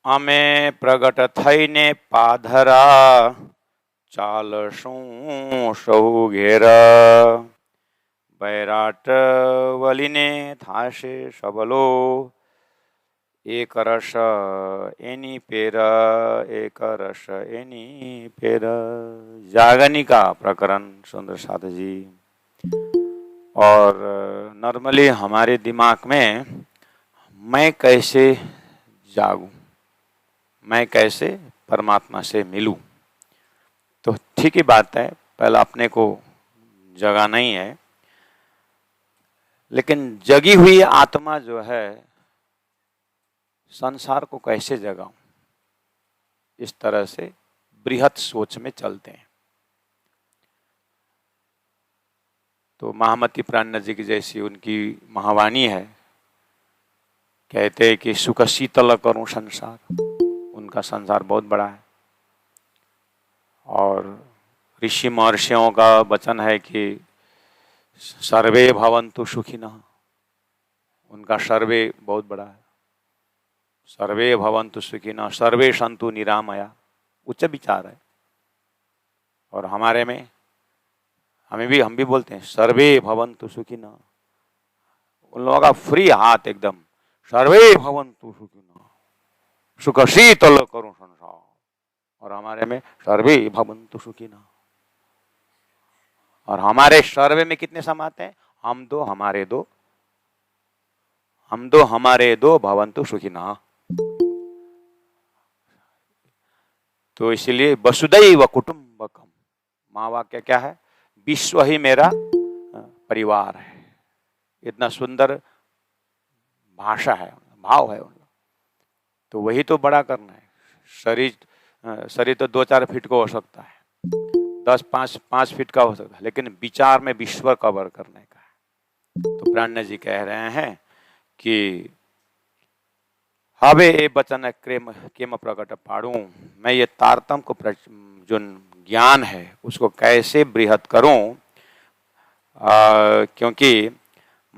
અમે પ્રગટ થઈને પાધરા ચાલશું સૌ ઘેર બૈરાટ વલીને થાશે સબલો એક રસ एनी पेर एक रस एनी पेर। जागनी का प्रकरण सुंदर साध जी। और नॉर्मली हमारे दिमाग में मैं कैसे जागूं, मैं कैसे परमात्मा से मिलूं, तो ठीक ही बात है, पहला अपने को जगाना ही है। लेकिन जगी हुई आत्मा जो है संसार को कैसे जगाऊं, इस तरह से बृहत सोच में चलते हैं। तो महामती प्राण जी की जैसी उनकी महावाणी है, कहते हैं कि सुख शीतल करूं संसार। उनका संसार बहुत बड़ा है और ऋषि महर्षियों का वचन है कि सर्वे भवन्तु सुखिनः। उनका सर्वे बहुत बड़ा है, सर्वे भवन्तु सुखिनः सर्वे सन्तु निरामया, उच्च विचार है। और हमारे में हम भी बोलते हैं सर्वे भवन्तु सुखिनः। उन लोगों का फ्री हाथ एकदम, सर्वे भवन्तु सुखिनः सुख शीतल करूं संसार। और हमारे में सर्वे भवन्तु सुखिनः। और हमारे सर्वे में कितने समाते हैं? हम दो हमारे दो, हम दो हमारे दो भवन्तु सुखिनः। तो इसलिए वसुदैव कुटुंबकम, महावाक्य क्या है? विश्व ही मेरा परिवार है। इतना सुंदर भाषा है, भाव है। तो वही तो बड़ा करना है। शरीर तो 2-4 फीट का हो सकता है, 10-5 फीट का हो सकता है, लेकिन विचार में विश्व कवर करने का है। तो प्राण जी कह रहे हैं कि हवे ए वचन केम प्रकट पाड़ू, मैं ये तारतम को जो ज्ञान है उसको कैसे बृहत करूं, क्योंकि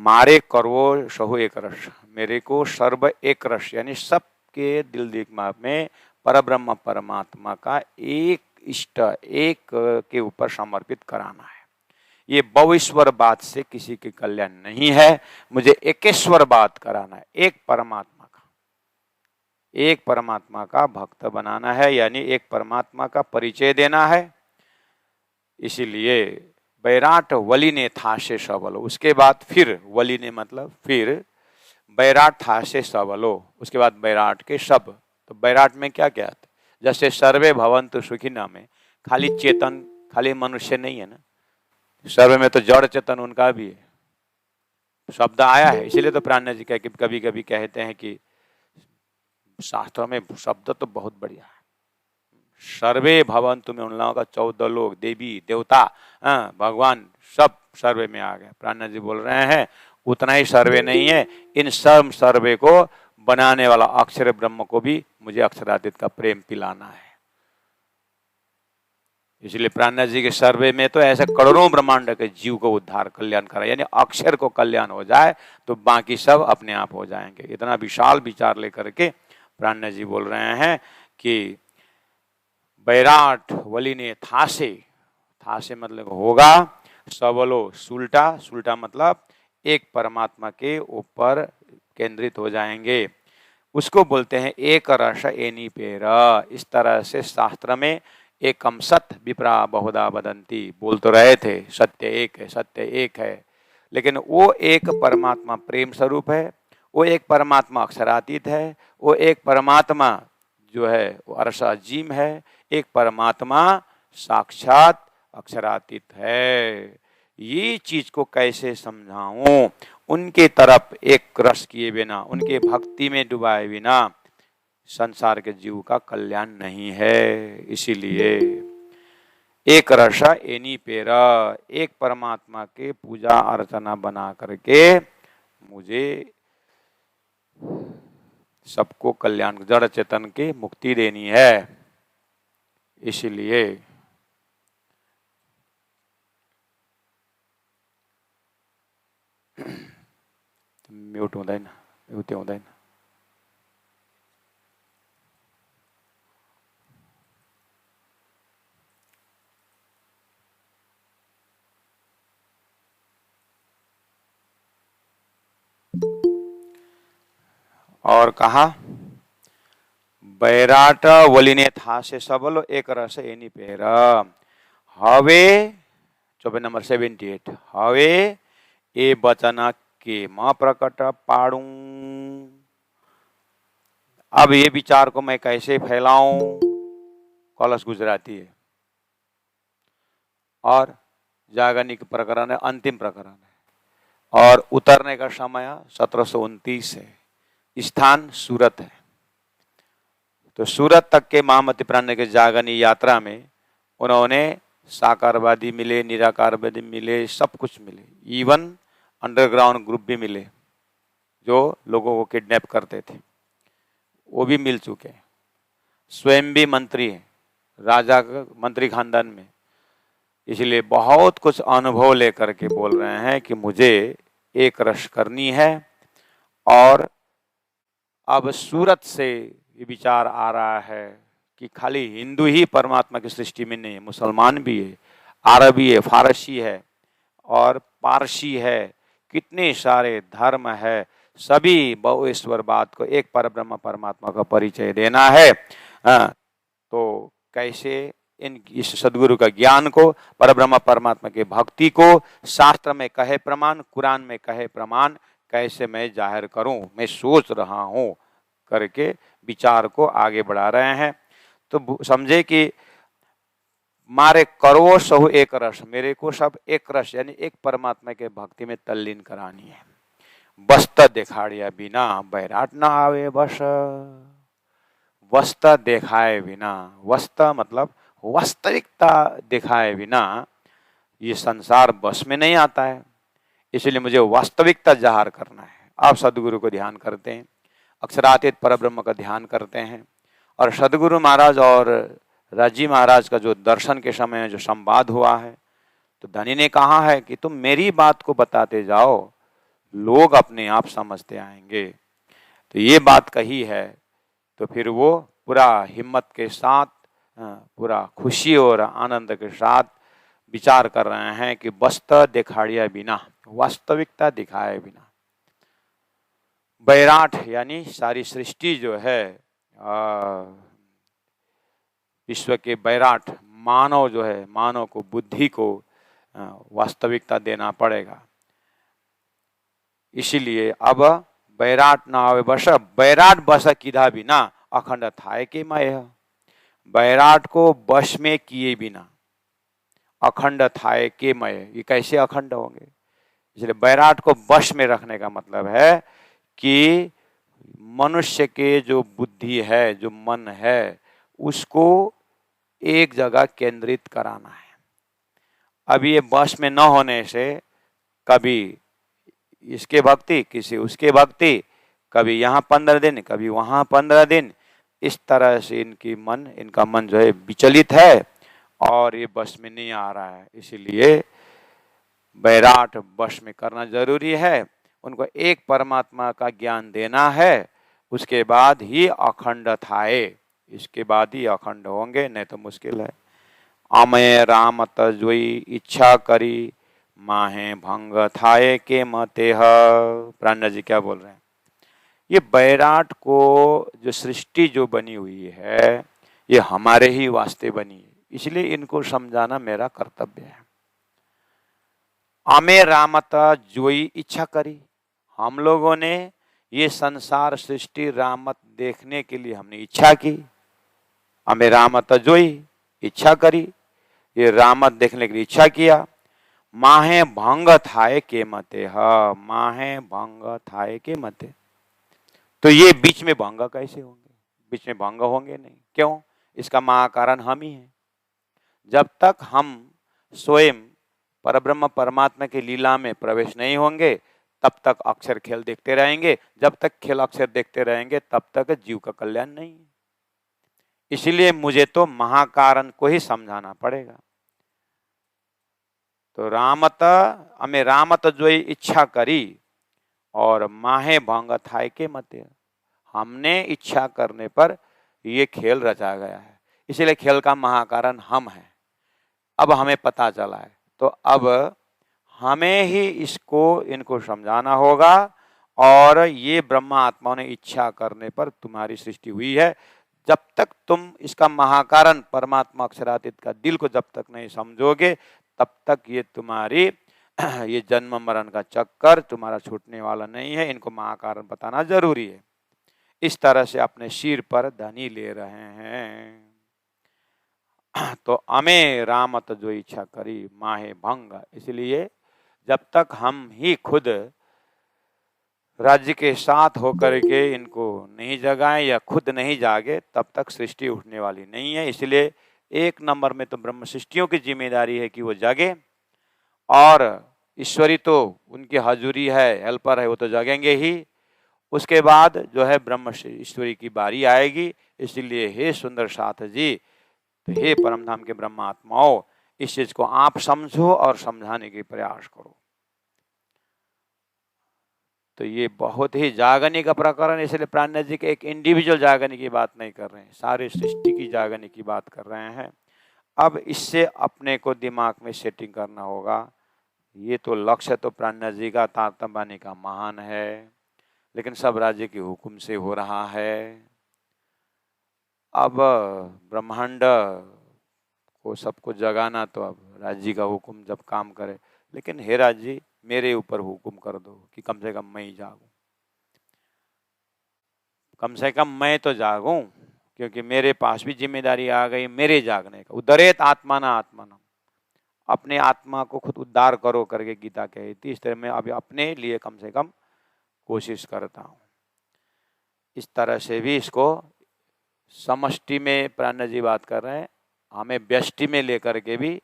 मारे करवो सहु एक रस, मेरे को सर्व एक रस यानी सबके दिल दिमाग में परब्रह्म परमात्मा का एक इष्ट एक के ऊपर समर्पित कराना है। ये बहुईश्वरवाद से किसी के कल्याण नहीं है, मुझे एकेश्वरवाद कराना है। एक परमात्मा का भक्त बनाना है, यानी एक परमात्मा का परिचय देना है। इसीलिए बैराट वली ने था से सबलो, उसके बाद फिर वली ने मतलब फिर बैराट था से सबलो, उसके बाद बैराट के सब। तो बैराट में क्या क्या है? जैसे सर्वे भवन्तु सुखिनः में खाली चेतन, खाली मनुष्य नहीं है ना, सर्वे में तो जड़ चेतन उनका भी है, शब्द आया है। इसीलिए तो प्राण जी कभी कभी कहते हैं कि शास्त्रों में शब्द तो बहुत बढ़िया है। सर्वे भवन्तु में उन लोगों का 14 लोग, देवी देवता भगवान सब सर्वे में आ गए। प्राण जी बोल रहे हैं उतना ही सर्वे नहीं है, इन सब सर्वे को बनाने वाला अक्षर ब्रह्म को भी मुझे अक्षरातीत का प्रेम पिलाना है। इसलिए प्राण जी के सर्वे में तो ऐसे करोड़ों ब्रह्मांड के जीव को उद्धार कल्याण करा, यानी अक्षर को कल्याण हो जाए तो बाकी सब अपने आप हो जाएंगे। इतना विशाल विचार लेकर के प्राण जी बोल रहे हैं कि बैराट वली ने थासे मतलब होगा, सबलो सुलटा मतलब एक परमात्मा के ऊपर केंद्रित हो जाएंगे। उसको बोलते हैं एक रस एनी पेर। इस तरह से शास्त्र में एकम सत विप्रा बहुधा वदंती बोल तो रहे थे, सत्य एक है, लेकिन वो एक परमात्मा प्रेम स्वरूप है, वो एक परमात्मा अक्षरातीत है, वो एक परमात्मा जो है वो अरसाजीम है, एक परमात्मा साक्षात अक्षरातीत है। ये चीज को कैसे समझाऊं? उनके तरफ एक रस किए बिना, उनके भक्ति में डुबाए बिना संसार के जीव का कल्याण नहीं है। इसीलिए एक रस एनी पेरा, एक परमात्मा के पूजा अर्चना बना करके मुझे सबको कल्याण, जड़ चेतन की मुक्ति देनी है। इसलिए म्युट हुँदैन, उतै हुँदैन। और कहा बैराट वलिने थासे सबलो एक रस एनी पेर। हवे 24 नंबर 78 हवे ए वचन के म प्रकट पाड़ू। अब ये विचार को मैं कैसे फैलाऊं, कलश गुजराती है और जागनिक प्रकरण है, अंतिम प्रकरण है और उतरने का समय 1729 है, स्थान सूरत है। तो सूरत तक के महामती प्राण के जागनी यात्रा में उन्होंने साकारवादी मिले, निराकारवादी मिले, सब कुछ मिले, इवन अंडरग्राउंड ग्रुप भी मिले जो लोगों को किडनैप करते थे, वो भी मिल चुके हैं। स्वयं भी मंत्री हैं राजा का मंत्री खानदान में, इसलिए बहुत कुछ अनुभव लेकर के बोल रहे हैं कि मुझे एक रस करनी है। और अब सूरत से ये विचार आ रहा है कि खाली हिंदू ही परमात्मा की सृष्टि में नहीं है, मुसलमान भी है, अरबी है, फारसी है और पारसी है, कितने सारे धर्म है, सभी बहुईश्वरवाद को एक परब्रह्म परमात्मा का परिचय देना है। तो कैसे इस सदगुरु का ज्ञान को, परब्रह्म परमात्मा के भक्ति को शास्त्र में कहे प्रमाण, कुरान में कहे प्रमाण, कैसे मैं जाहिर करूं, मैं सोच रहा हूं करके विचार को आगे बढ़ा रहे हैं। तो समझे कि मारे करो सहु एक रस, मेरे को सब एक रस यानी एक परमात्मा के भक्ति में तल्लीन करानी है। वस्त दिखाड़िया बिना बैराट ना आवे बस। वस्त दिखाए बिना, वस्त मतलब वास्तविकता दिखाए बिना ये संसार बस में नहीं आता है, इसलिए मुझे वास्तविकता जाहिर करना है। आप सदगुरु को ध्यान करते हैं, अक्षरातीत परब्रह्म का ध्यान करते हैं और सदगुरु महाराज और राजी महाराज का जो दर्शन के समय जो संवाद हुआ है, तो धनी ने कहा है कि तुम मेरी बात को बताते जाओ, लोग अपने आप समझते आएंगे। तो ये बात कही है, तो फिर वो पूरा हिम्मत के साथ, पूरा खुशी और आनंद के साथ विचार कर रहे हैं कि वस्तु दिखाड़िया बिना, वास्तविकता दिखाए बिना बैराट यानी सारी सृष्टि जो है, विश्व के बैराट मानव जो है, मानव को, बुद्धि को वास्तविकता देना पड़ेगा। इसीलिए अब बैराट ना आवे बस, बैराट बस किधा बिना अखंड थाए के मय। बैराट को बस में किए बिना अखंड थाए के मय, ये कैसे अखंड होंगे? इसलिए बैराट को बस में रखने का मतलब है कि मनुष्य के जो बुद्धि है, जो मन है, उसको एक जगह केंद्रित कराना है। अब ये बस में न होने से कभी इसके भक्ति, किसी उसके भक्ति, कभी यहाँ 15 दिन, कभी वहाँ 15 दिन, इस तरह से इनका मन जो है विचलित है और ये बस में नहीं आ रहा है। इसीलिए बैराट बस में करना जरूरी है। उनको एक परमात्मा का ज्ञान देना है, उसके बाद ही अखंड थाए, इसके बाद ही अखंड होंगे, नहीं तो मुश्किल है। अमय राम तजोई इच्छा करी, माहे भंग थाए के मते। प्राण जी क्या बोल रहे हैं? ये बैराट को जो सृष्टि जो बनी हुई है, ये हमारे ही वास्ते बनी है, इसलिए इनको समझाना मेरा कर्तव्य है। अमे रामता जोई इच्छा करी, हम लोगों ने ये संसार सृष्टि रामत देखने के लिए हमने इच्छा की। अमे रामता जोई इच्छा करी, ये रामत देखने के लिए इच्छा किया। माहे भंग थाए के मते, माहे भंग थाए के मते, तो ये बीच में भंग कैसे होंगे? बीच में भंग होंगे नहीं। क्यों? इसका महाकारण हम ही हैं। जब तक हम स्वयं परब्रह्म परमात्मा की लीला में प्रवेश नहीं होंगे, तब तक अक्षर खेल देखते रहेंगे। जब तक खेल अक्षर देखते रहेंगे, तब तक जीव का कल्याण नहीं है। इसलिए मुझे तो महाकारण को ही समझाना पड़ेगा। तो रामत, हमें रामत जो इच्छा करी, और माहे भंग थाय के मते, हमने इच्छा करने पर ये खेल रचा गया है, इसलिए खेल का महाकारण हम हैं। अब हमें पता चला है, तो अब हमें ही इनको समझाना होगा। और ये ब्रह्मा आत्माओं ने इच्छा करने पर तुम्हारी सृष्टि हुई है। जब तक तुम इसका महाकारण परमात्मा अक्षरातीत का दिल को जब तक नहीं समझोगे, तब तक ये तुम्हारी ये जन्म मरण का चक्कर तुम्हारा छूटने वाला नहीं है। इनको महाकारण बताना जरूरी है। इस तरह से अपने सिर पर धनी ले रहे हैं। तो अमे रामत जो इच्छा करी माहे भंग, इसलिए जब तक हम ही खुद राज्य के साथ होकर के इनको नहीं जगाएं या खुद नहीं जागे, तब तक सृष्टि उठने वाली नहीं है। इसलिए एक नंबर में तो ब्रह्म सृष्टियों की जिम्मेदारी है कि वो जागे, और ईश्वरी तो उनकी हाजुरी है, हेल्पर है, वो तो जगेंगे ही। उसके बाद जो है ब्रह्म ईश्वरी की बारी आएगी। इसलिए हे सुंदर साथ जी, तो हे परमधाम के ब्रह्म आत्माओं, इस चीज को आप समझो और समझाने की प्रयास करो। तो ये बहुत ही जागने का प्रकरण, इसलिए प्राणनाथ जी के एक इंडिविजुअल जागने की बात नहीं कर रहे हैं, सारे सृष्टि की जागने की बात कर रहे हैं। अब इससे अपने को दिमाग में सेटिंग करना होगा। ये तो लक्ष्य तो प्राणनाथ जी का तारतम्य बानी का महान है, लेकिन सब राज्य के हुक्म से हो रहा है। अब ब्रह्मांड को सबको जगाना, तो अब राज्य का हुक्म जब काम करे, लेकिन हे राज्य मेरे ऊपर हुक्म कर दो कि कम से कम मैं ही जागूं, कम से कम मैं तो जागूं, क्योंकि मेरे पास भी जिम्मेदारी आ गई मेरे जागने का। उद्धरेत आत्माना आत्मानम, अपने आत्मा को खुद उद्धार करो करके गीता कही थी। इस तरह मैं अभी अपने लिए कम से कम कोशिश करता हूं। इस तरह से भी इसको समष्टि में प्राणनाथ जी बात कर रहे हैं, हमें व्यष्टि में लेकर के भी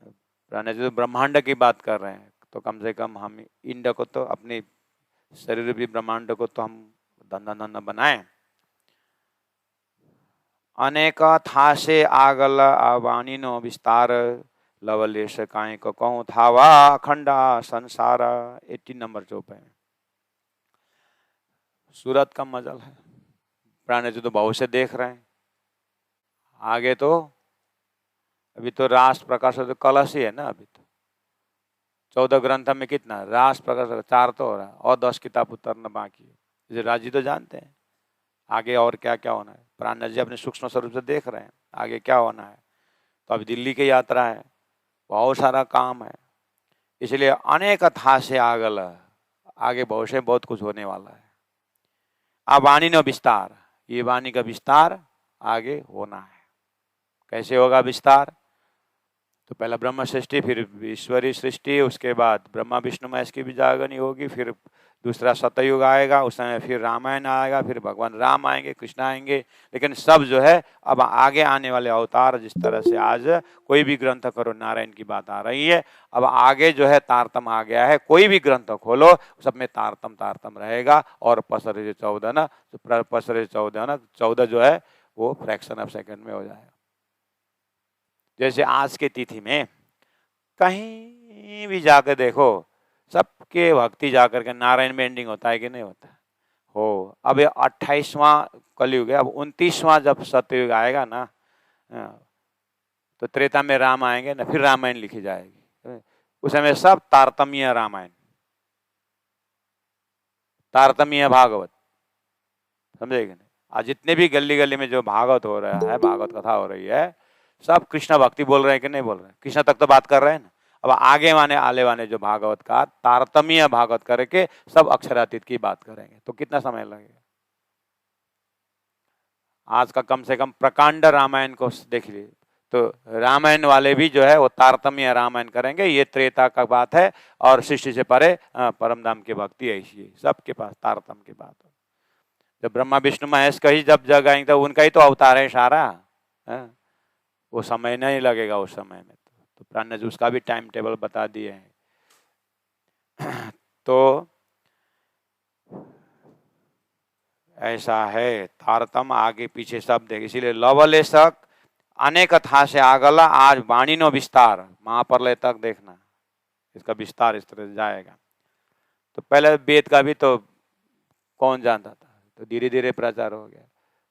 प्राणनाथ जी तो ब्रह्मांड की बात कर रहे हैं। तो कम से कम हम इंड को तो, अपने शरीर भी ब्रह्मांड को तो हम धंधा धंधा बनाए। अनेक था से आगल आवानी नो विस्तार, लवलेश काय को कहूं थावा अखंडा संसार। 18 नंबर चौपाई में सूरत का मजल है। प्राणनाथ जी तो बहुत से देख रहे हैं। आगे तो अभी तो राष्ट्र प्रकाश तो कलश ही है ना। अभी तो 14 ग्रंथ में कितना राष्ट्र प्रकाश, 4 तो हो रहा है, और 10 किताब उतरना बाकी है। राजी तो जानते हैं आगे और क्या क्या होना है। प्राणनाथ जी अपने सूक्ष्म स्वरूप से देख रहे हैं आगे क्या होना है। तो अभी दिल्ली की यात्रा है, बहुत सारा काम है। इसलिए अनेक था से आगल, आगे बहुत से बहुत कुछ होने वाला है। अब वाणी न विस्तार, ये वाणी का विस्तार आगे होना है। कैसे होगा विस्तार? तो पहला ब्रह्म सृष्टि, फिर ईश्वरी सृष्टि, उसके बाद ब्रह्मा विष्णु महेश की भी जागनी होगी, फिर दूसरा सतयुग आएगा, उस समय फिर रामायण आएगा, फिर भगवान राम आएंगे, कृष्ण आएंगे। लेकिन सब जो है अब आगे आने वाले अवतार, जिस तरह से आज कोई भी ग्रंथ करो नारायण की बात आ रही है, अब आगे जो है तारतम आ गया है। कोई भी ग्रंथ खोलो सब में तारतम तारतम रहेगा। और पसरे 14 ना, पसरे 14 ना, 14 जो है वो फ्रैक्शन ऑफ सेकंड में हो जाएगा। जैसे आज के तिथि में कहीं भी जाकर देखो, सबके भक्ति जाकर के नारायण में एंडिंग होता है कि नहीं होता हो। अब ये 28वां कलयुग है। अब 29वां जब सतयुग आएगा ना, तो त्रेता में राम आएंगे ना, फिर रामायण लिखी जाएगी। उस समय सब तारतम्य रामायण, तारतम्य भागवत, समझेगा नहीं। आज जितने भी गली गली में जो भागवत हो रहा है, भागवत कथा हो रही है, सब कृष्ण भक्ति बोल रहे हैं कि नहीं बोल रहे हैं? कृष्ण तक तो बात कर रहे हैं ना। अब आगे आने वाले जो भागवत का तारतम्य भागवत करके सब अक्षरातीत की बात करेंगे, तो कितना समय लगेगा? आज का कम से कम प्रकांड रामायण को देख लीजिए, तो रामायण वाले भी जो है वो तारतम्य रामायण करेंगे। ये त्रेता का बात है, और सृष्टि से परे परमधाम की भक्ति ऐसी है, सबके पास तारतम्य की बात है। जब ब्रह्मा विष्णु महेश का ही जब जगाएंगे तो उनका ही तो अवतार है सारा, वो समय नहीं लगेगा उस समय में। तो प्राणनाथ जी उसका भी टाइम टेबल बता दिए हैं। तो ऐसा है, तारतम आगे पीछे सब देख। इसीलिए लवलेशक अनेक था से आगला, आज वाणी नो विस्तार, महाप्रलय तक देखना इसका विस्तार इस तरह से जाएगा। तो पहले वेद का भी तो कौन जानता था, तो धीरे धीरे प्रचार हो गया।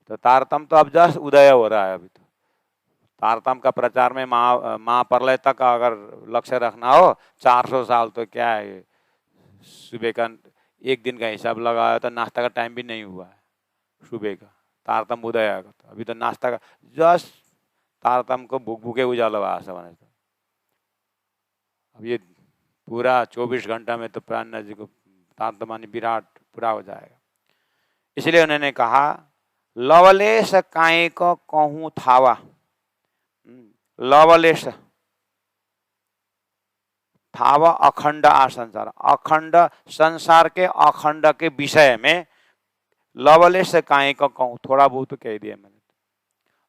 तो तारतम तो अब जस्ट उदय हो रहा है। अभी तो तारतम का प्रचार में महाप्रलय तक का अगर लक्ष्य रखना हो 400 साल, तो क्या है ये, सुबह का एक दिन का हिसाब लगाया तो नाश्ता का टाइम भी नहीं हुआ है सुबह का, तारतम उदय आएगा तो अभी तो नाश्ता का जस्ट तारतम को भूख भूखे उजाला हुआ समझ। अब ये पूरा 24 घंटा में तो प्राणनाथ जी को तारतमानी विराट पूरा हो जाएगा। इसलिए उन्होंने कहा लवलेश काए को कहूं थावा। लवलेश थावा अखंड आ संसार, अखंड संसार के अखंड के विषय में लवलेश काए का कहूं, थोड़ा बहुत कह दिया मैंने।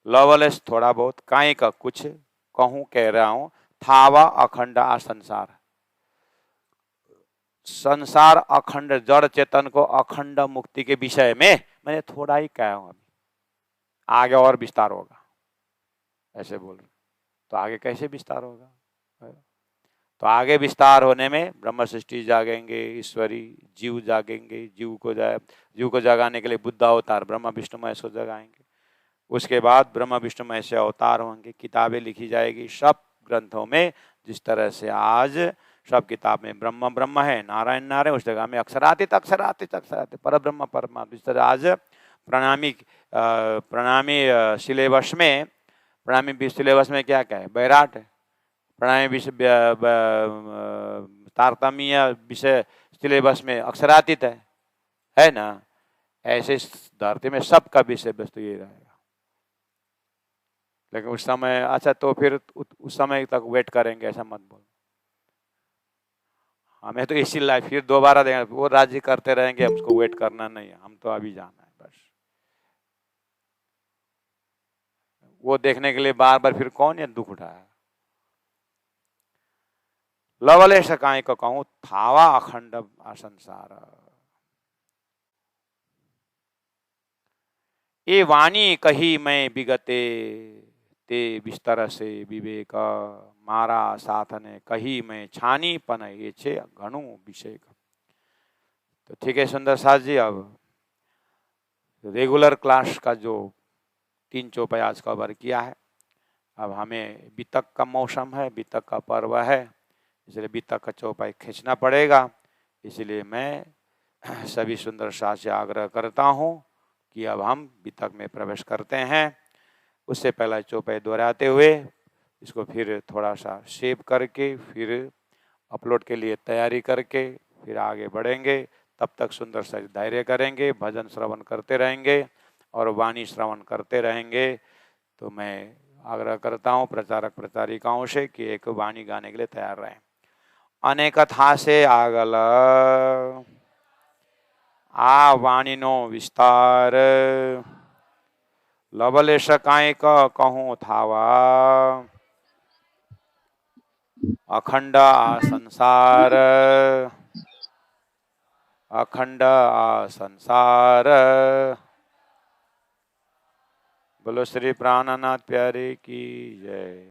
लवलेश थोड़ा बहुत, काए का कुछ, कहूं कह रहा हूं, थावा अखंड आ संसार, संसार अखंड जड़ चेतन को अखंड मुक्ति के विषय में मैंने थोड़ा ही कहा हूं। अभी आगे और विस्तार होगा, ऐसे बोल रहे। तो आगे कैसे विस्तार होगा? तो आगे विस्तार होने में ब्रह्म सृष्टि जागेंगे, ईश्वरी जीव जागेंगे, जीव को जगाने के लिए बुद्ध अवतार ब्रह्मा विष्णु महेश को जगाएंगे। उसके बाद ब्रह्मा विष्णु महेश से अवतार होंगे, किताबें लिखी जाएगी सब ग्रंथों में। जिस तरह से आज सब किताब में ब्रह्म ब्रह्म है, नारायण नारायण, उस जगह में अक्षरातीत अक्षरातीत अक्षरातीत पर ब्रह्म परमात्मा। इस तरह आज प्रणामी सिलेबस में क्या क्या है? बैराट है। प्रणामी विषय तारतमीय विषय सिलेबस में अक्षरातीत है ना। ऐसे धरती में सबका विषय वस्तु ये रहेगा। लेकिन उस समय अच्छा, तो फिर उस समय तक वेट करेंगे ऐसा मत बोल। हमें तो इसी लाइफ फिर दोबारा देंगे, वो राज्य करते रहेंगे, हमको वेट करना नहीं है, हम तो अभी जाना है बस। वो देखने के लिए बार बार फिर कौन ये दुख उठाया? लवलेश काए को कहूं थावा अखंड संसार। ये वाणी कही मैं विगते ते बिस्तर से विवेक, मारा साथ ने कही मैं छानी पन ये छे घणु विषय। तो ठीक है सुंदर साथ जी, अब रेगुलर क्लास का जो 3 चौपाई आज कवर किया है, अब हमें बीतक का मौसम है, बीतक का पर्व है, इसलिए बीतक का चौपाई खींचना पड़ेगा। इसलिए मैं सभी सुंदर साथ से आग्रह करता हूँ कि अब हम बीतक में प्रवेश करते हैं। उससे पहला चौपाई दोहराते हुए इसको फिर थोड़ा सा सेव करके फिर अपलोड के लिए तैयारी करके फिर आगे बढ़ेंगे। तब तक सुंदर सा धैर्य करेंगे, भजन श्रवण करते रहेंगे और वाणी श्रवण करते रहेंगे। तो मैं आग्रह करता हूँ प्रचारक प्रचारिकाओं से कि एक वाणी गाने के लिए तैयार रहें। अनेक था से आगल आ वाणीनो विस्तार, लवलेश काए कहूं थावा अखंड आ संसार, अखंड आ संसार। बोलो श्री प्राणनाथ प्यारे की जय।